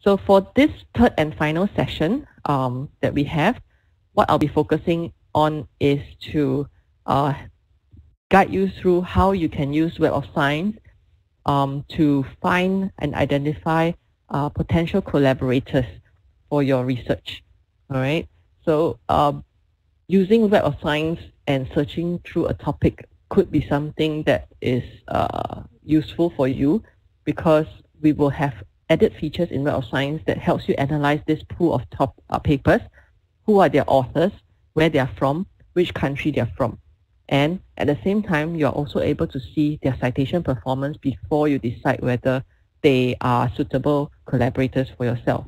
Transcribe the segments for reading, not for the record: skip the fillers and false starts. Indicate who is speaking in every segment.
Speaker 1: So for this third and final session that we have, what I'll be focusing on is to guide you through how you can use Web of Science to find and identify potential collaborators for your research. All right. So using Web of Science and searching through a topic could be something that is useful for you, because we will have added features in Web of Science that helps you analyze this pool of top papers, who are their authors, where they are from, which country they are from. And at the same time, you are also able to see their citation performance before you decide whether they are suitable collaborators for yourself.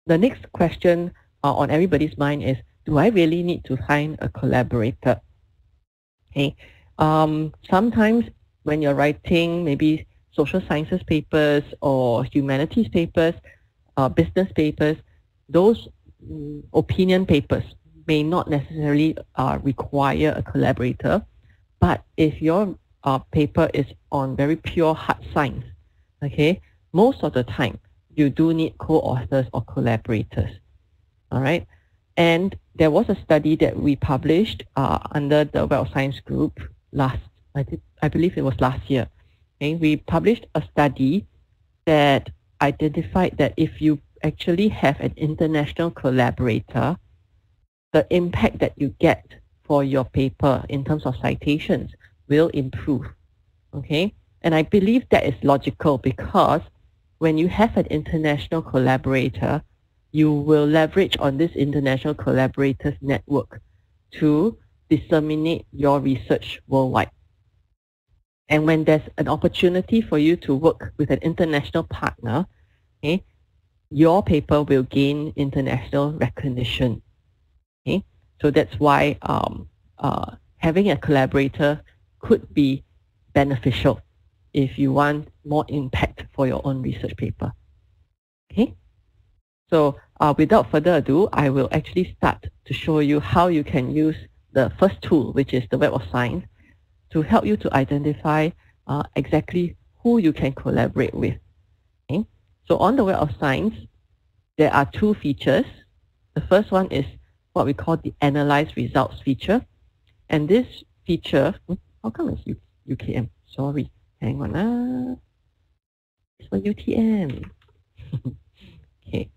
Speaker 1: The next question on everybody's mind is, do I really need to find a collaborator? Okay. Sometimes when you're writing maybe social sciences papers or humanities papers, business papers, those opinion papers may not necessarily require a collaborator. But if your paper is on very pure hard science, okay, most of the time you do need co-authors or collaborators. All right. And there was a study that we published under the Web of Science group I believe it was last year. Okay? We published a study that identified that if you actually have an international collaborator, the impact that you get for your paper in terms of citations will improve. Okay? And I believe that is logical, because when you have an international collaborator, you will leverage on this international collaborators network to disseminate your research worldwide. And when there's an opportunity for you to work with an international partner, okay, your paper will gain international recognition. Okay? So that's why having a collaborator could be beneficial if you want more impact for your own research paper. Okay? So without further ado, I will actually start to show you how you can use the first tool, which is the Web of Science, to help you to identify exactly who you can collaborate with. Okay? So on the Web of Science, there are two features. The first one is what we call the Analyze Results feature. And this feature, how come it's UKM? Sorry, hang on. It's for UTM. Okay.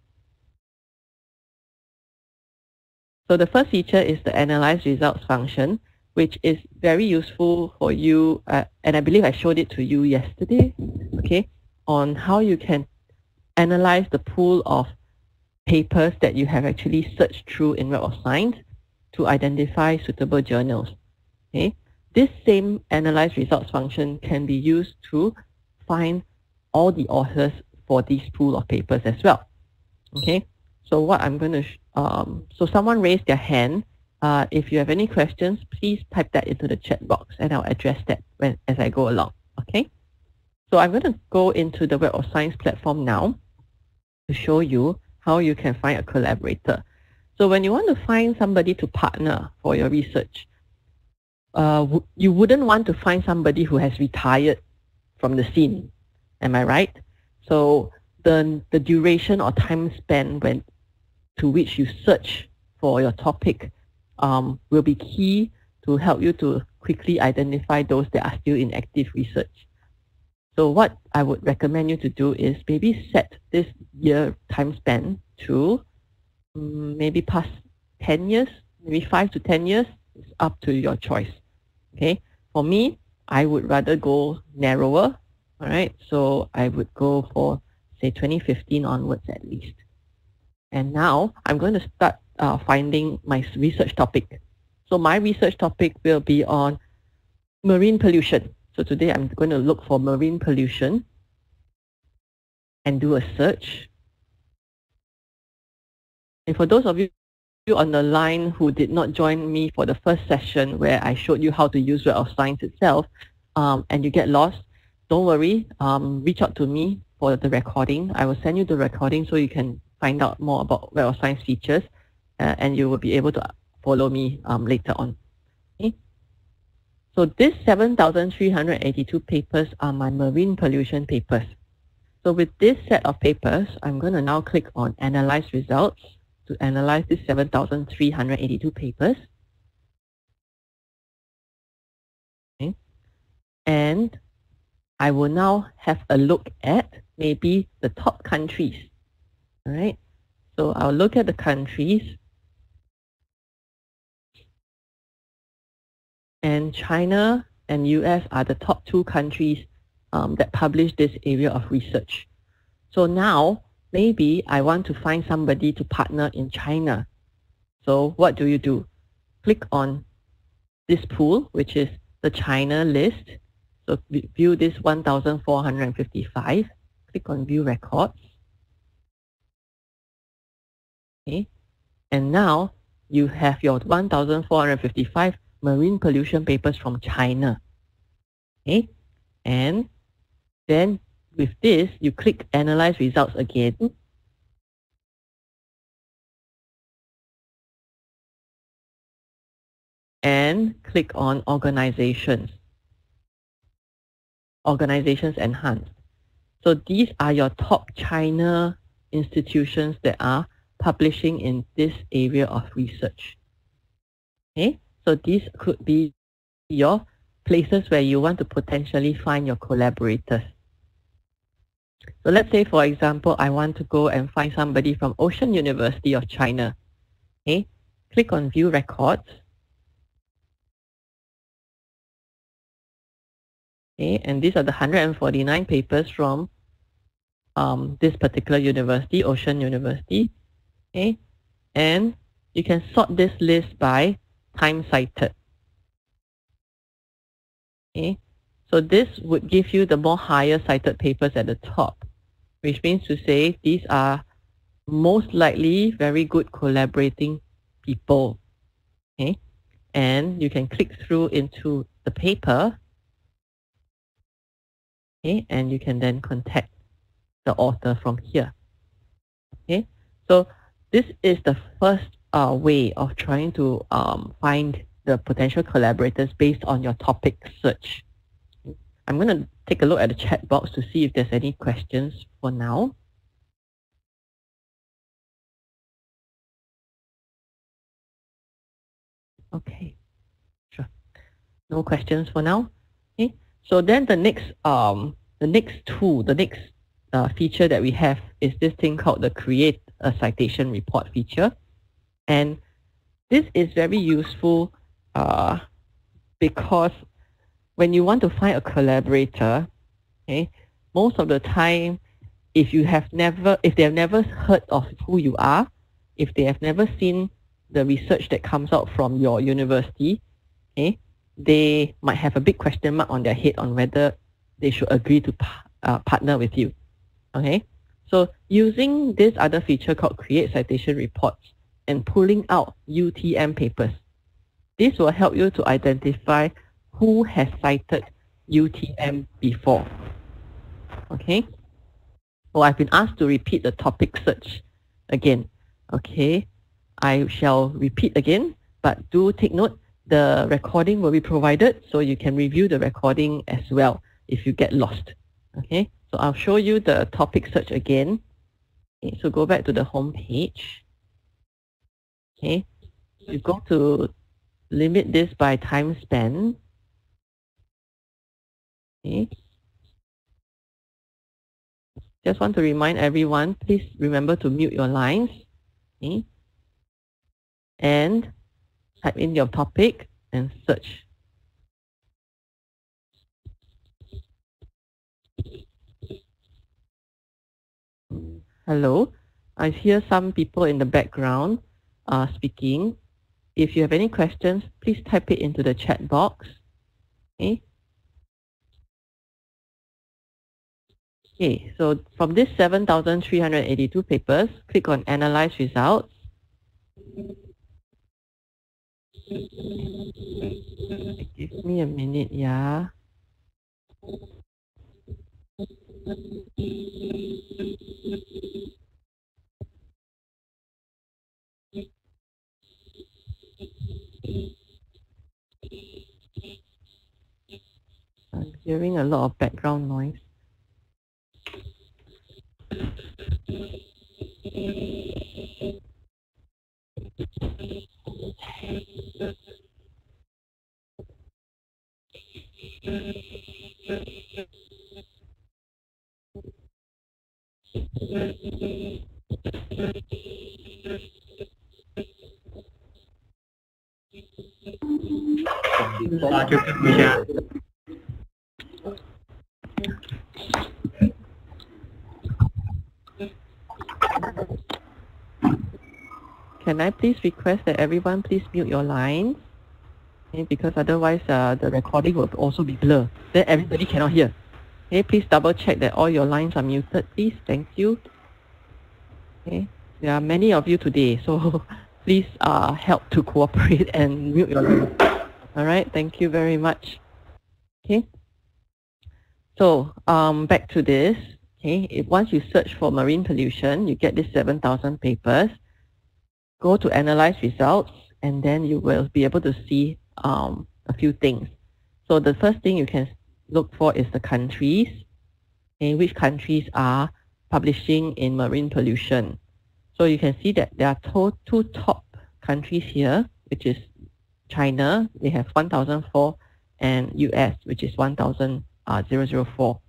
Speaker 1: So the first feature is the Analyze Results function, which is very useful for you, and I believe I showed it to you yesterday, okay, on how you can analyze the pool of papers that you have actually searched through in Web of Science to identify suitable journals. Okay? This same Analyze Results function can be used to find all the authors for this pool of papers as well. Okay? So what I'm going to, so someone raised their hand. If you have any questions, please type that into the chat box and I'll address that as I go along. Okay? So I'm going to go into the Web of Science platform now to show you how you can find a collaborator. So when you want to find somebody to partner for your research, you wouldn't want to find somebody who has retired from the scene. Am I right? So the duration or time span to which you search for your topic will be key to help you to quickly identify those that are still in active research. So what I would recommend you to do is maybe set this year time span to maybe past 10 years, maybe 5 to 10 years. It's up to your choice. Okay. For me, I would rather go narrower. All right. So I would go for, say, 2015 onwards at least. And now I'm going to start finding my research topic. So my research topic will be on marine pollution. So today I'm going to look for marine pollution and do a search. And for those of you on the line who did not join me for the first session where I showed you how to use Web of Science itself, and you get lost, don't worry, reach out to me for the recording. I will send you the recording so you can find out more about Web of Science features, and you will be able to follow me later on. Okay? So these 7,382 papers are my marine pollution papers. So with this set of papers, I'm going to now click on Analyze Results to analyze these 7,382 papers. Okay. And I will now have a look at maybe the top countries. All right. So I'll look at the countries. And China and US are the top two countries that publish this area of research. So now, maybe I want to find somebody to partner in China. So what do? Click on this pool, which is the China list. So view this 1,455. Click on View Records. Okay. And now you have your 1,455 marine pollution papers from China. Okay. And then with this, you click Analyze Results again. And click on Organizations. Organizations Enhanced. So these are your top China institutions that are publishing in this area of research. Okay, so these could be your places where you want to potentially find your collaborators. So let's say, for example, I want to go and find somebody from Ocean University of China. Okay, click on View Records. Okay, and these are the 149 papers from this particular university, Ocean University. Okay, and you can sort this list by time cited. Okay, so this would give you the more higher cited papers at the top, which means to say these are most likely very good collaborating people. Okay, and you can click through into the paper. Okay, and you can then contact the author from here. Okay, so this is the first way of trying to find the potential collaborators based on your topic search. I'm going to take a look at the chat box to see if there's any questions for now. Okay, sure. No questions for now. Okay, so then the next tool, the next feature that we have is this thing called the Create a Citation Report feature. And this is very useful because when you want to find a collaborator, okay, most of the time, if they have never heard of who you are, if they have never seen the research that comes out from your university, okay, they might have a big question mark on their head on whether they should agree to partner with you. Okay, so using this other feature called Create Citation Reports and pulling out UTM papers, this will help you to identify who has cited UTM before. Okay, so I've been asked to repeat the topic search again. Okay, I shall repeat again, but do take note, the recording will be provided, so you can review the recording as well if you get lost. Okay, so I'll show you the topic search again. Okay, so go back to the home page. Okay, you go to limit this by time span. Okay. Just want to remind everyone, please remember to mute your lines. Okay. And type in your topic and search. Hello, I hear some people in the background speaking. If you have any questions, please type it into the chat box. Okay. Okay, so from this 7,382 papers, click on Analyze Results. Give me a minute, yeah. I'm hearing a lot of background noise.
Speaker 2: Cukup bisa.
Speaker 1: Can I please request that everyone please mute your lines? Okay, because otherwise the recording will also be blurred. Then everybody cannot hear. Okay, please double check that all your lines are muted, please. Thank you. Okay, there are many of you today, so please help to cooperate and mute your lines. All right, thank you very much. Okay, so back to this. Okay, once you search for marine pollution, you get this 7,000 papers. Go to analyze results, and then you will be able to see a few things. So the first thing you can look for is the countries, and which countries are publishing in marine pollution. So you can see that there are two top countries here, which is China, they have 1,004, and US, which is 1,004.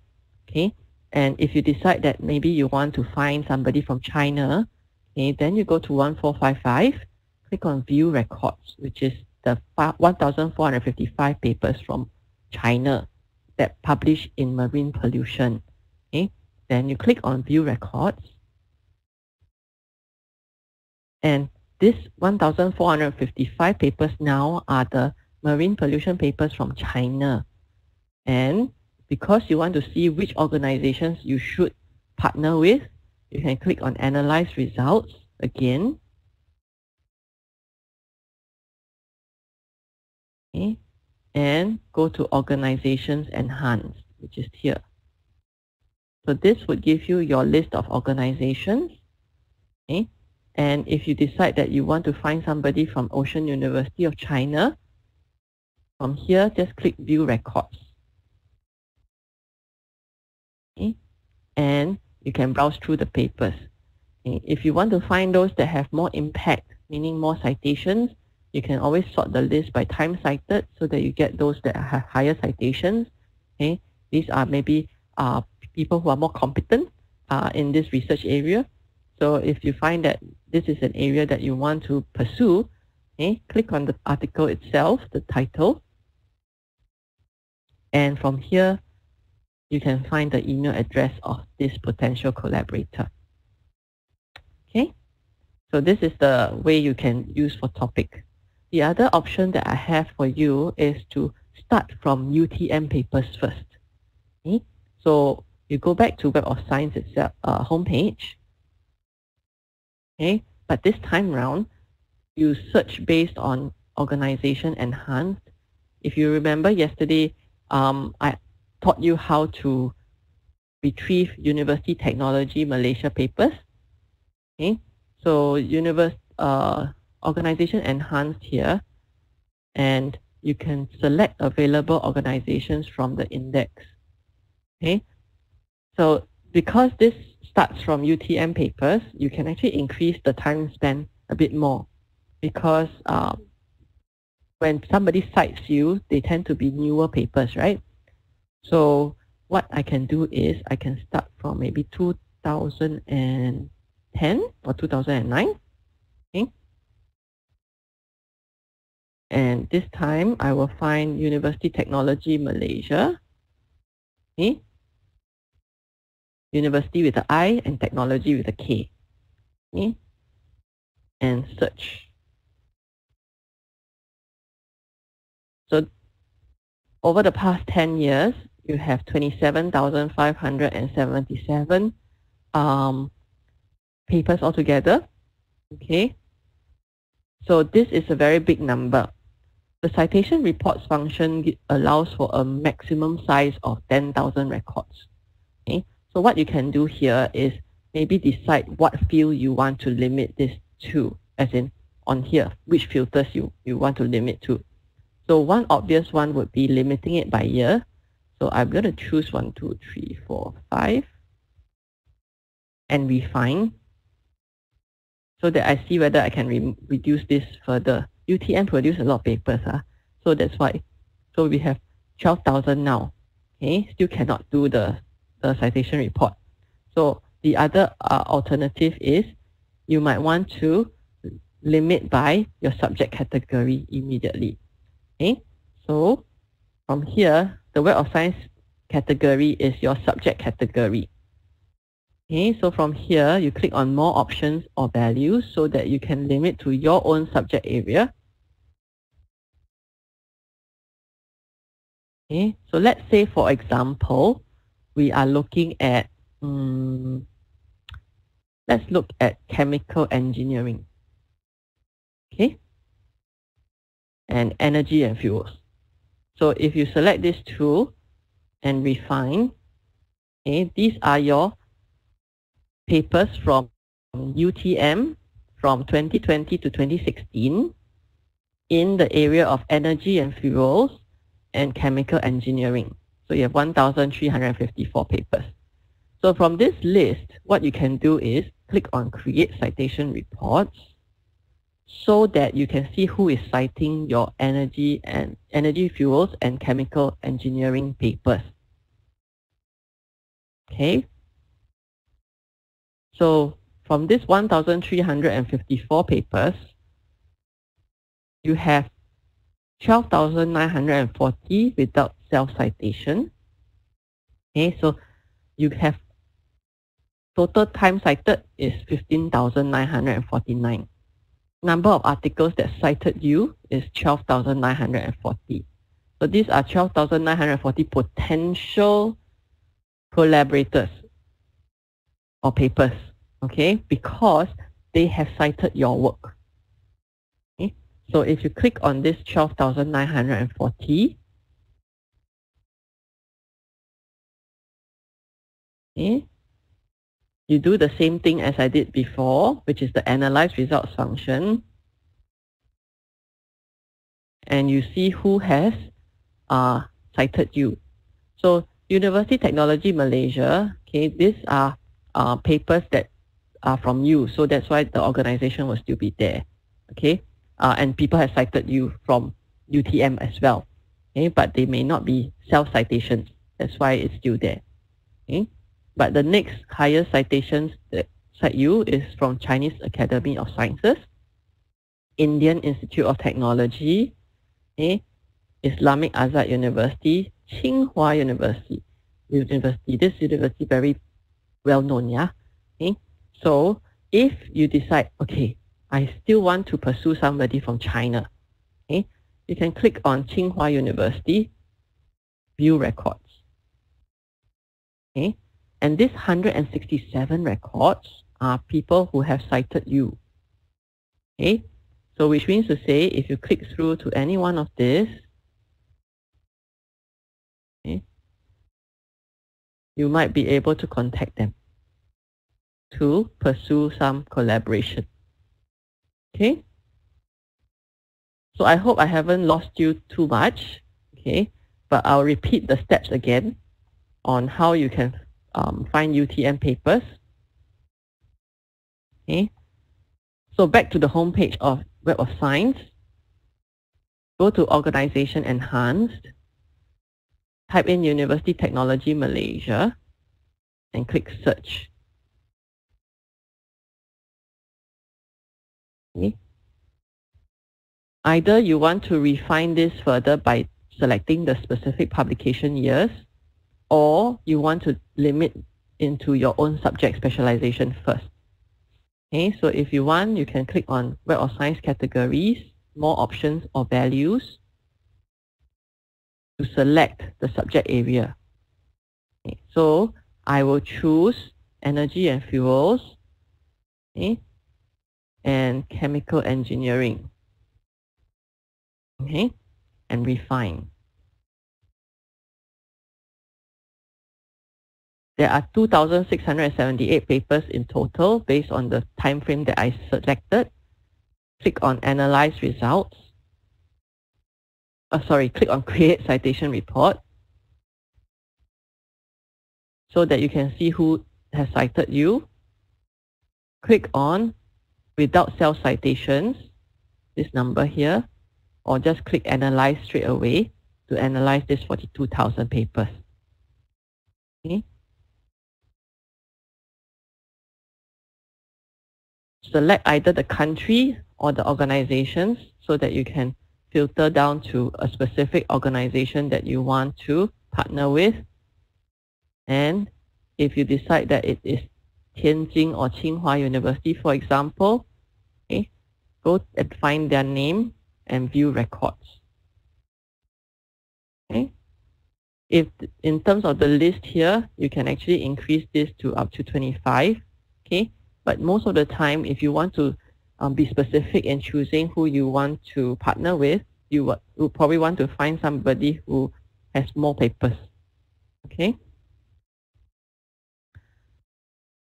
Speaker 1: Okay, and if you decide that maybe you want to find somebody from China, okay, then you go to 1455, click on View Records, which is the 1,455 papers from China that publish in marine pollution. Okay, then you click on View Records, and this 1,455 papers now are the marine pollution papers from China. And because you want to see which organizations you should partner with, you can click on Analyze Results again. Okay, and go to Organizations Enhanced, which is here. So this would give you your list of organizations. Okay, and if you decide that you want to find somebody from Ocean University of China, from here, just click View Records. Okay, and you can browse through the papers. Okay, if you want to find those that have more impact, meaning more citations, you can always sort the list by time cited so that you get those that have higher citations. Okay, these are maybe people who are more competent in this research area. So if you find that this is an area that you want to pursue, okay, click on the article itself, the title, and from here, you can find the email address of this potential collaborator. Okay, so this is the way you can use for topic. The other option that I have for you is to start from UTM papers first. Okay, so you go back to Web of Science itself homepage. Okay, but this time round, you search based on Organization Enhanced. If you remember yesterday, I taught you how to retrieve University Technology Malaysia papers. Okay, so Organization Enhanced here, and you can select available organizations from the index. Okay, so because this starts from UTM papers, you can actually increase the time span a bit more, because when somebody cites you, they tend to be newer papers, right? So what I can do is I can start from maybe 2010 or 2009. Okay, and this time I will find University Technology Malaysia. Okay, University with the I and Technology with a K. Okay, and search. So over the past 10 years, you have 27,577 papers altogether. Okay, so this is a very big number. The citation reports function allows for a maximum size of 10,000 records. Okay, so what you can do here is maybe decide what field you want to limit this to, as in on here, which filters you want to limit to. So one obvious one would be limiting it by year. So I'm going to choose 1, 2, 3, 4, 5. and refine, so that I see whether I can reduce this further. UTM produce a lot of papers, so that's why. So we have 12,000 now. Okay, still cannot do the citation report. So the other alternative is you might want to limit by your subject category immediately. Okay, so from here, the Web of Science category is your subject category. Okay, so from here, you click on more options or values so that you can limit to your own subject area. Okay, so let's say, for example, we are looking at, let's look at chemical engineering, okay, and energy and fuels. So if you select these two and refine, okay, these are your papers from UTM from 2020 to 2016 in the area of energy and fuels and chemical engineering. So you have 1,354 papers. So from this list, what you can do is click on Create Citation Reports so that you can see who is citing your energy fuels and chemical engineering papers. Okay. So from this 1,354 papers, you have 12,940 without self-citation. Okay, so you have total time cited is 15,949. Number of articles that cited you is 12,940. So these are 12,940 potential collaborators or papers, okay, because they have cited your work. Okay? So if you click on this 12,940, okay, you do the same thing as I did before, which is the Analyze Results function, and you see who has cited you. So University Technology Malaysia, okay, these are papers that are from you, so that's why the organization will still be there, okay, and people have cited you from UTM as well, okay, but they may not be self-citations, that's why it's still there, okay. But the next highest citations that cite you is from Chinese Academy of Sciences, Indian Institute of Technology, okay, Islamic Azad University, Tsinghua University. This university very well known, yeah. Okay. So if you decide, okay, I still want to pursue somebody from China, okay, you can click on Tsinghua University, View Records. Okay. And these 167 records are people who have cited you. Okay. So which means to say, if you click through to any one of this, okay, you might be able to contact them to pursue some collaboration. Okay. So I hope I haven't lost you too much. Okay. But I'll repeat the steps again on how you can find UTM papers. Okay. So back to the home page of Web of Science. Go to Organization Enhanced. Type in University Technology Malaysia and click Search. Okay. Either you want to refine this further by selecting the specific publication years, or you want to limit into your own subject specialization first. Okay, so if you want, you can click on Web of Science categories, more options or values to select the subject area. Okay, so I will choose energy and fuels, okay, and chemical engineering, okay, and refine. There are 2,678 papers in total based on the time frame that I selected. Click on Analyze Results. Click on Create Citation Report so that you can see who has cited you. click on without self-citations, this number here, or just click Analyze straight away to analyze this 42,000 papers. Okay. Select either the country or the organizations so that you can filter down to a specific organization that you want to partner with. And if you decide that it is Tianjin or Tsinghua University, for example, okay, go and find their name and view records. Okay. If in terms of the list here, you can actually increase this to up to 25. Okay. But most of the time, if you want to be specific in choosing who you want to partner with, you will probably want to find somebody who has more papers. Okay.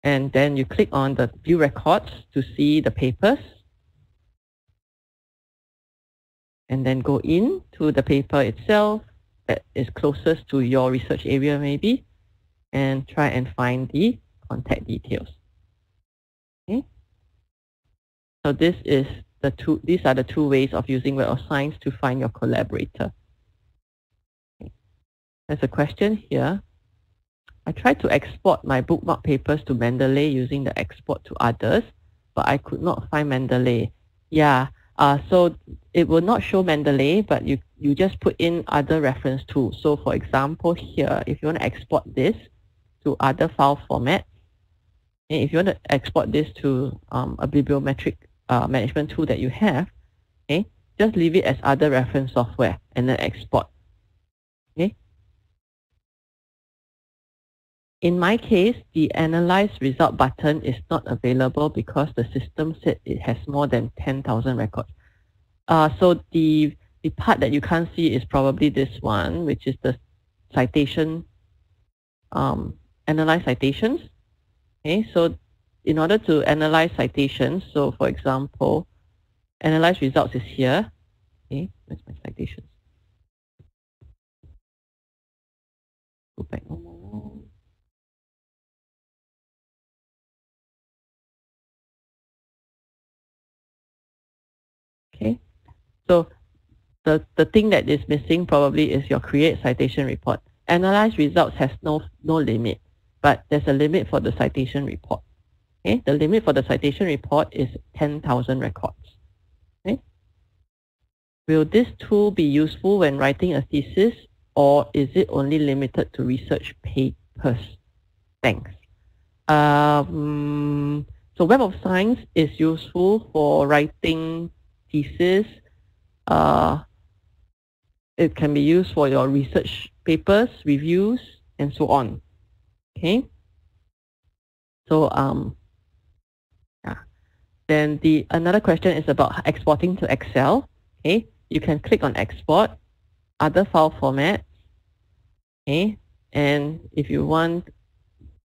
Speaker 1: And then you click on the view records to see the papers. And then go into the paper itself that is closest to your research area maybe, and try and find the contact details. Okay. So these are the two ways of using Web of Science to find your collaborator. Okay. There's a question here. I tried to export my bookmark papers to Mendeley using the export to others, but I could not find Mendeley. Yeah, so it will not show Mendeley, but you just put in other reference tools. So for example here, if you want to export this to other file formats, and if you want to export this to a bibliometric management tool that you have, okay, just leave it as other reference software and then export. Okay. In my case, the Analyze Result button is not available because the system said it has more than 10,000 records. So the part that you can't see is probably this one, which is the citation, analyze citations. Okay, so in order to analyze citations, so for example, Analyze Results is here. Okay, where's my citations? Go back one more. Okay, so the thing that is missing probably is your create citation report. Analyze Results has no limit, but there's a limit for the citation report. Okay, the limit for the citation report is 10,000 records. Okay, will this tool be useful when writing a thesis, or is it only limited to research papers? Thanks. So Web of Science is useful for writing thesis. It can be used for your research papers, reviews, and so on. Okay. So yeah. Then another question is about exporting to Excel. Okay, you can click on Export, Other File Formats. Okay, and if you want,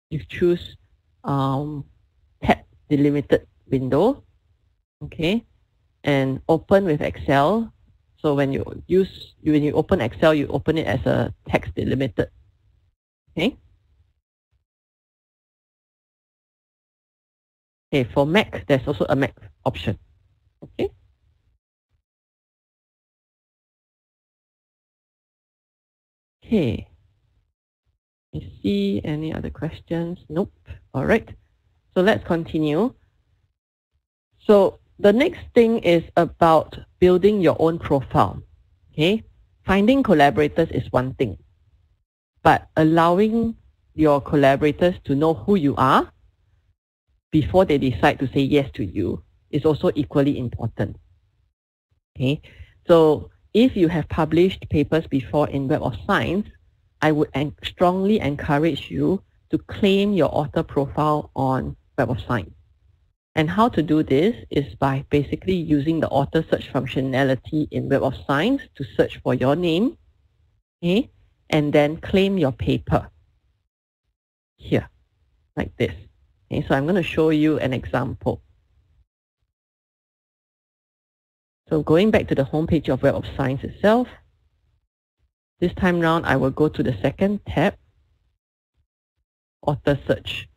Speaker 1: you choose Tab Delimited Window. Okay, and Open with Excel. So when you open Excel, you open it as a text delimited. Okay. Okay, for Mac, there's also a Mac option. Okay. Okay. Let's see any other questions. Nope. All right. So let's continue. So the next thing is about building your own profile. Okay. Finding collaborators is one thing, but allowing your collaborators to know who you are before they decide to say yes to you is also equally important. Okay. So if you have published papers before in Web of Science, I would strongly encourage you to claim your author profile on Web of Science. And how to do this is by basically using the author search functionality in Web of Science to search for your name, okay, and then claim your paper here, like this. Okay, so I'm going to show you an example. So going back to the homepage of Web of Science itself, this time round I will go to the second tab, Author Search.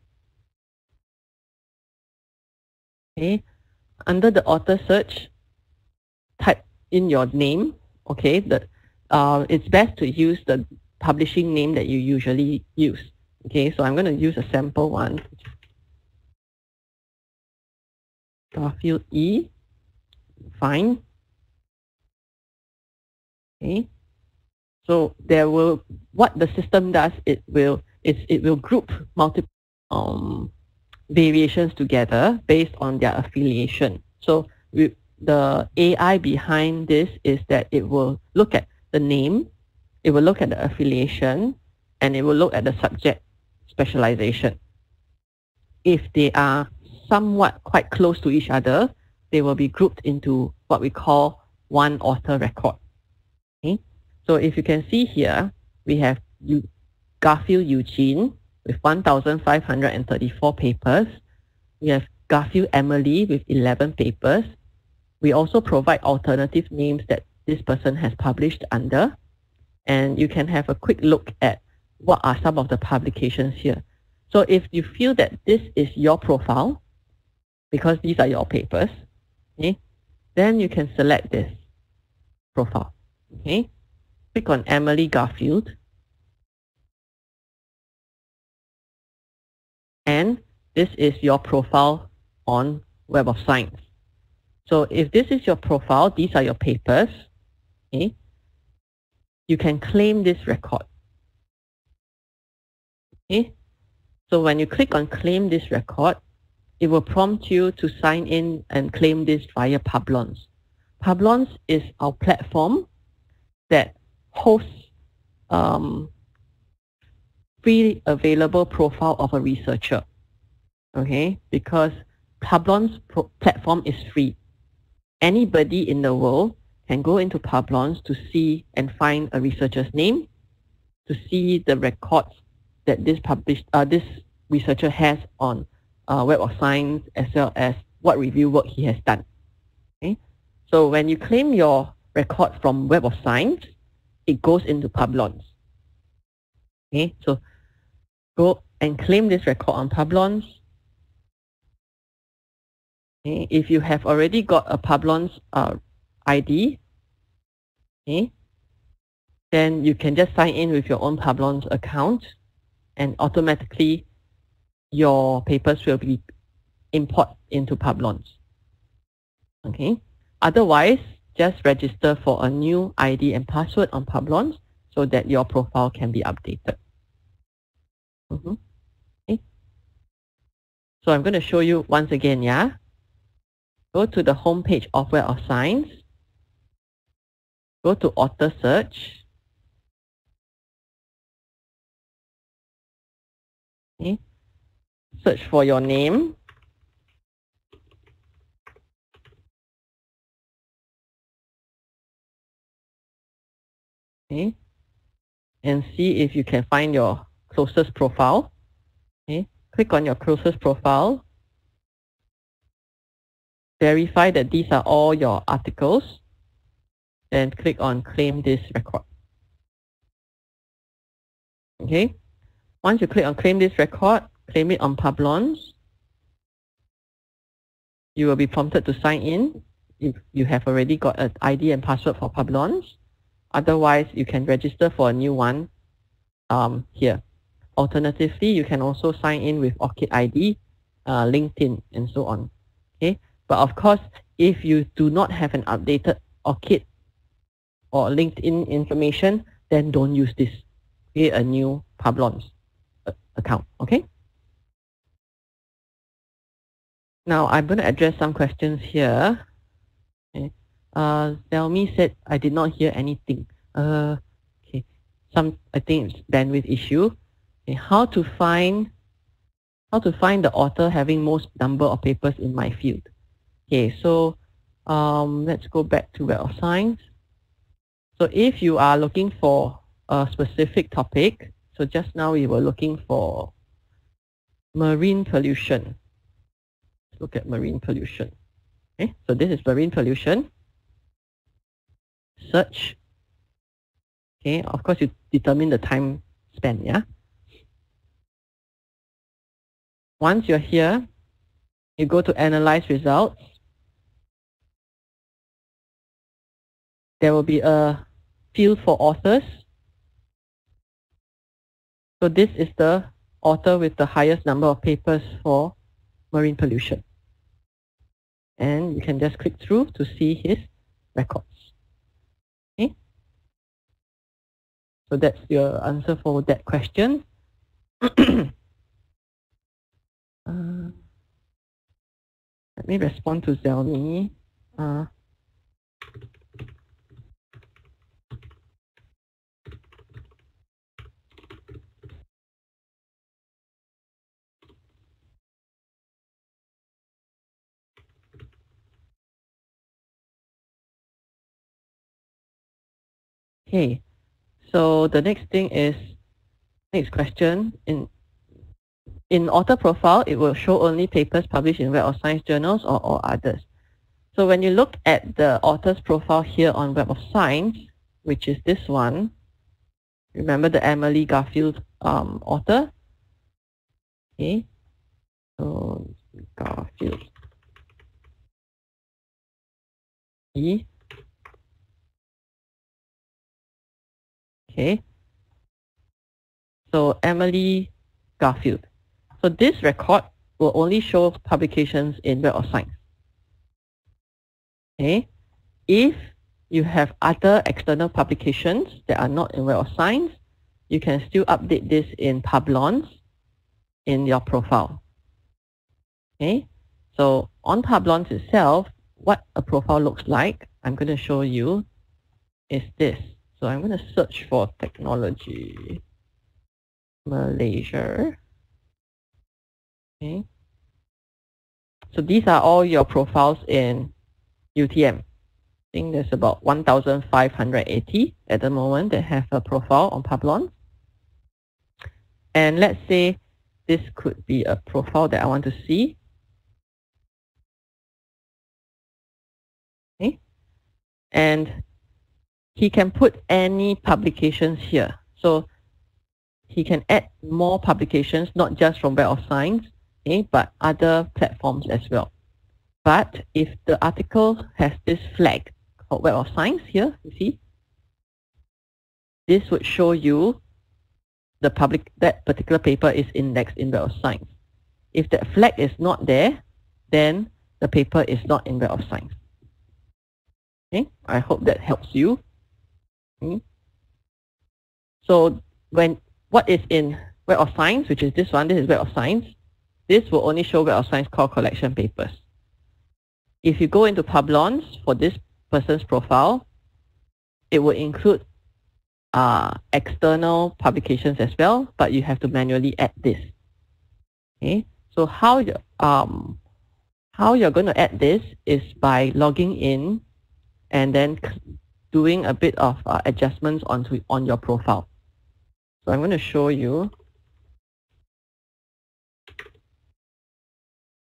Speaker 1: Okay, under the author search, type in your name. Okay, it's best to use the publishing name that you usually use. Okay, so I'm going to use a sample one. Garfield E. Fine. Okay. So what the system does, it will group multiple variations together based on their affiliation. So the AI behind this is that it will look at the name, it will look at the affiliation, and it will look at the subject specialization. If they are somewhat quite close to each other, they will be grouped into what we call one author record. Okay? So if you can see here, we have Garfield Eugene with 1,534 papers. We have Garfield Emily with 11 papers. We also provide alternative names that this person has published under. And you can have a quick look at what are some of the publications here. So if you feel that this is your profile, because these are your papers, okay, then you can select this profile. Okay, click on Emily Garfield. And this is your profile on Web of Science. So if this is your profile, these are your papers, okay, you can claim this record. Okay, so when you click on claim this record, it will prompt you to sign in and claim this via Publons. Publons is our platform that hosts free available profile of a researcher. Okay, because Publons platform is free. Anybody in the world can go into Publons to see and find a researcher's name, to see the records that this researcher has on Web of Science, as well as what review work he has done. Okay? So when you claim your record from Web of Science, it goes into Publons. Okay, so go and claim this record on Publons. Okay, if you have already got a Publons ID, okay, then you can just sign in with your own Publons account, and automatically your papers will be import into Publons. Okay. Otherwise, just register for a new ID and password on Publons so that your profile can be updated. Okay. So I'm going to show you once again, yeah. Go to the home page of Web of Science. Go to author search. Okay. Search for your name. Okay. And see if you can find your closest profile. Okay. Click on your closest profile. Verify that these are all your articles. Then click on claim this record. Okay. Once you click on claim this record, claim it on Publons. You will be prompted to sign in if you have already got an ID and password for Publons. Otherwise, you can register for a new one here. Alternatively, you can also sign in with ORCID ID, LinkedIn, and so on. Okay, but of course, if you do not have an updated ORCID or LinkedIn information, then don't use this. Create a new Publons account. Okay. Now I'm going to address some questions here. Okay. Selmi said I did not hear anything. Okay. I think it's bandwidth issue. Okay. How to find the author having most number of papers in my field. Okay, so let's go back to Web of Science. So if you are looking for a specific topic, so just now we were looking for marine pollution. Let's look at marine pollution. Okay, so this is marine pollution. Search. Okay, of course you determine the time span, yeah? Once you're here, You go to Analyze Results. There will be a field for authors. So this is the author with the highest number of papers for marine pollution. And you can just click through to see his records. Okay. So that's your answer for that question. Let me respond to Zelmi. Okay, so the next thing is, next question. In author profile, it will show only papers published in Web of Science journals or others. So when you look at the author's profile here on Web of Science, which is this one, remember the Emily Garfield author? Okay, so Garfield. Okay, so Emily Garfield. So this record will only show publications in Web of Science. Okay, if you have other external publications that are not in Web of Science, you can still update this in Publons in your profile. Okay, so on Publons itself, what a profile looks like, I'm going to show you, is this. So I'm going to search for technology, Malaysia. Okay, so these are all your profiles in UTM. I think there's about 1,580 at the moment that have a profile on Publons. And let's say this could be a profile that I want to see. Okay, and he can put any publications here. So he can add more publications, not just from Web of Science, okay, but other platforms as well. But if the article has this flag called Web of Science here, you see, this would show you the that particular paper is indexed in Web of Science. If that flag is not there, then the paper is not in Web of Science. Okay, I hope that helps you. Okay. So what is in Web of Science, which is this one, this is Web of Science, this will only show Web of Science core collection papers. If you go into Publons for this person's profile, it will include external publications as well, but you have to manually add this. Okay, so how you're going to add this is by logging in and then doing a bit of adjustments on your profile. So I'm going to show you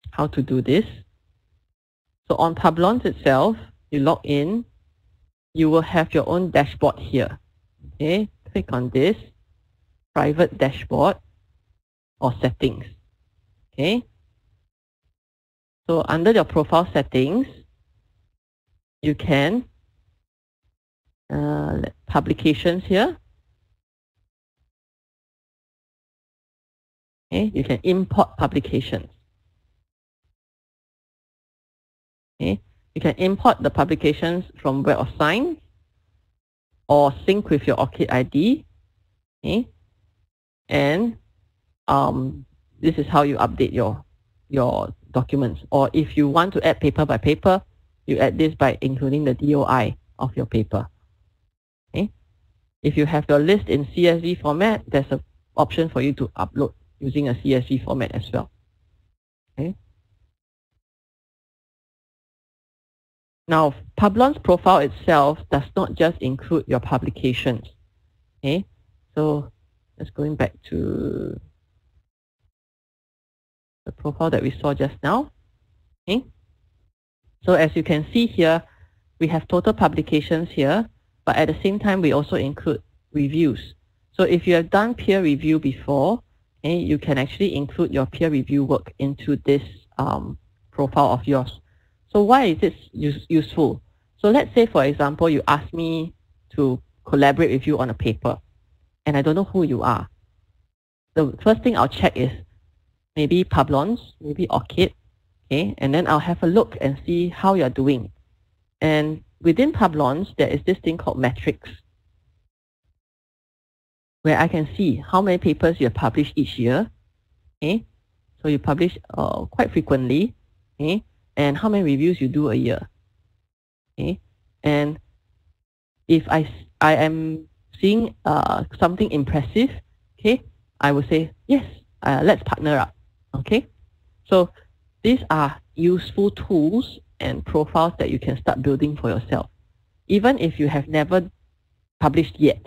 Speaker 1: how to do this. So on Publons itself, you log in, you will have your own dashboard here. Okay, click on this, private dashboard or settings. Okay, so under your profile settings, you can publications here. Okay, you can import publications. Okay, you can import the publications from Web of Science or sync with your ORCID ID. Okay, and this is how you update your documents. Or if you want to add paper by paper, you add this by including the DOI of your paper. Okay, if you have your list in CSV format, there's an option for you to upload using a CSV format as well. Okay. Now, Publons profile itself does not just include your publications. Okay, so just going back to the profile that we saw just now. Okay, so as you can see here, we have total publications here, but at the same time, we also include reviews. So if you have done peer review before, okay, you can actually include your peer review work into this profile of yours. So why is it useful? So let's say, for example, you ask me to collaborate with you on a paper, and I don't know who you are. The first thing I'll check is maybe Publons, maybe ORCID, okay, and then I'll have a look and see how you're doing. And within Publons, there is this thing called metrics, where I can see how many papers you have published each year, okay? So you publish quite frequently, okay? And how many reviews you do a year, okay? And if I am seeing something impressive, okay, I will say, yes, let's partner up, okay? So these are useful tools and profiles that you can start building for yourself. Even if you have never published yet,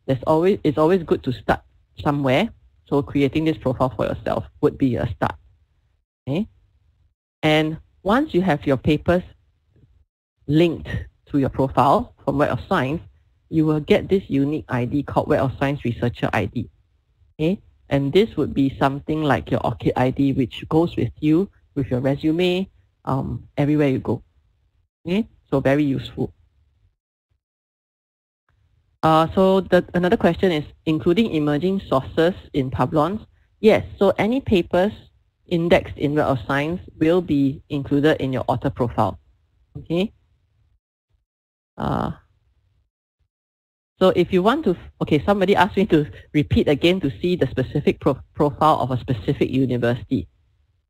Speaker 1: it's always good to start somewhere. So creating this profile for yourself would be a start. Okay? And once you have your papers linked to your profile from Web of Science, you will get this unique ID called Web of Science Researcher ID. Okay? And this would be something like your ORCID ID, which goes with you, with your resume, everywhere you go. Okay? So very useful. So another question is, including emerging sources in Publons? Yes, so any papers indexed in Web of Science will be included in your author profile. Okay. So if you want to, okay, somebody asked me to repeat again to see the specific profile of a specific university.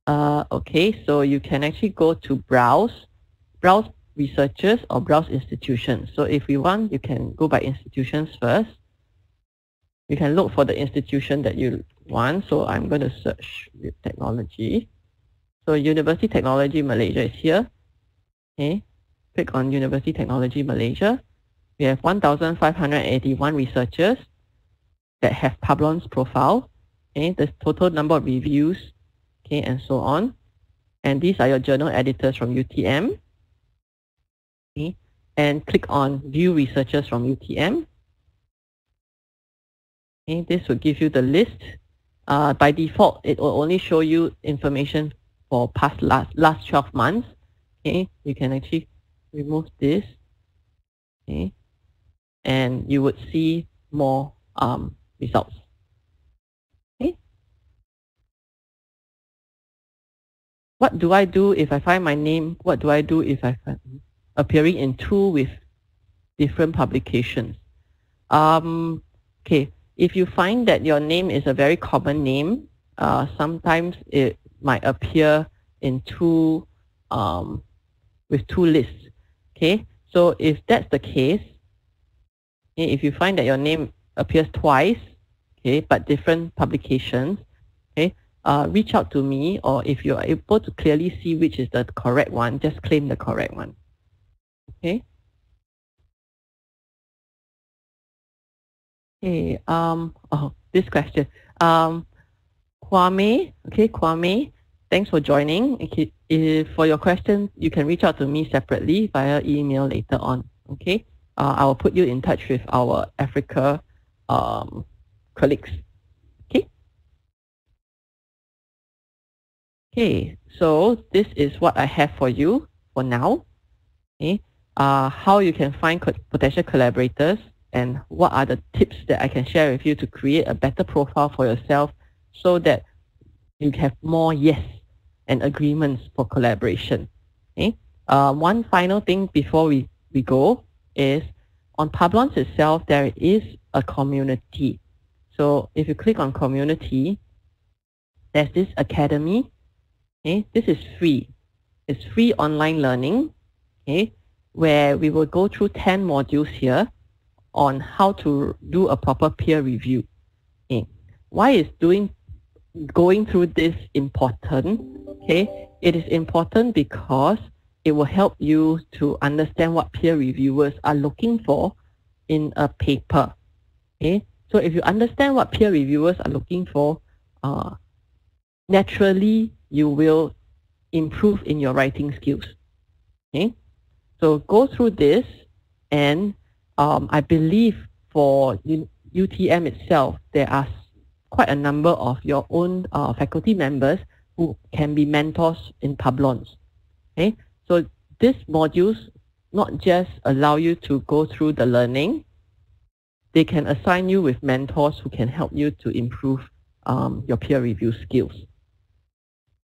Speaker 1: Okay, so you can actually go to browse researchers or browse institutions. So if you want, you can go by institutions first. You can look for the institution that you want. So I'm going to search with technology. So University Technology Malaysia is here. Okay, click on University Technology Malaysia. We have 1,581 researchers that have Publons profile. Okay, the total number of reviews, okay, and so on. And these are your journal editors from UTM. Okay, and click on View Researchers from UTM. Okay, this will give you the list. By default, it will only show you information for last 12 months. Okay, you can actually remove this. Okay, and you would see more results. Okay. What do I do if I find my name? What do I do if I find appearing in two with different publications? Okay, if you find that your name is a very common name, sometimes it might appear in two with two lists. Okay, so if that's the case, okay, if you find that your name appears twice, okay, but different publications, okay, reach out to me, or if you are able to clearly see which is the correct one, just claim the correct one. Okay. Okay. This question. Kwame. Okay, Kwame. Thanks for joining. Okay, for your question, you can reach out to me separately via email later on. Okay. I will put you in touch with our Africa colleagues. Okay. Okay. So this is what I have for you for now. Okay. How you can find potential collaborators, and what are the tips that I can share with you to create a better profile for yourself so that you have more yes and agreements for collaboration. Okay. One final thing before we go is on Publons itself, there is a community. So if you click on community, there's this academy. Okay. This is free. It's free online learning. Okay, where we will go through 10 modules here on how to do a proper peer review. Okay. Why is going through this important? Okay, it is important because it will help you to understand what peer reviewers are looking for in a paper. Okay, so if you understand what peer reviewers are looking for, naturally you will improve in your writing skills. Okay. So go through this, and I believe for UTM itself, there are quite a number of your own faculty members who can be mentors in Publons. Okay, so these modules not just allow you to go through the learning, they can assign you with mentors who can help you to improve your peer review skills.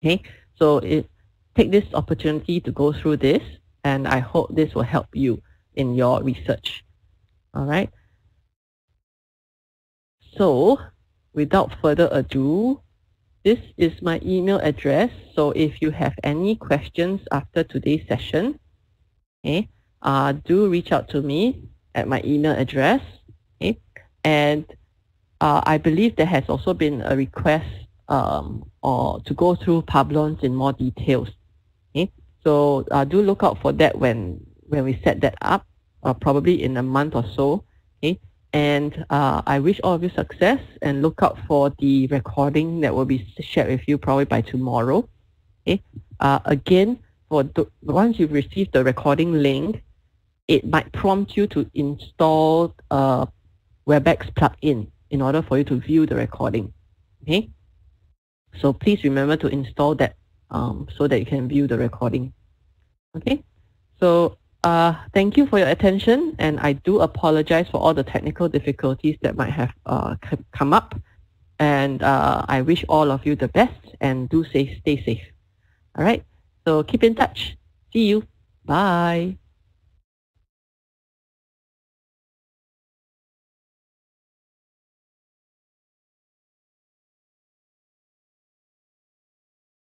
Speaker 1: Okay, so take this opportunity to go through this, and I hope this will help you in your research. All right. So without further ado, this is my email address. So if you have any questions after today's session, okay, do reach out to me at my email address. Okay, and I believe there has also been a request or to go through Publons in more details. Okay, so do look out for that when we set that up, probably in a month or so. Okay, and I wish all of you success, and look out for the recording that will be shared with you probably by tomorrow. Okay, again, once you've received the recording link, it might prompt you to install WebEx plugin in order for you to view the recording. Okay, so please remember to install that so that you can view the recording. Okay, so thank you for your attention, and I do apologize for all the technical difficulties that might have come up, and I wish all of you the best, and stay safe. All right, so keep in touch. See you. Bye.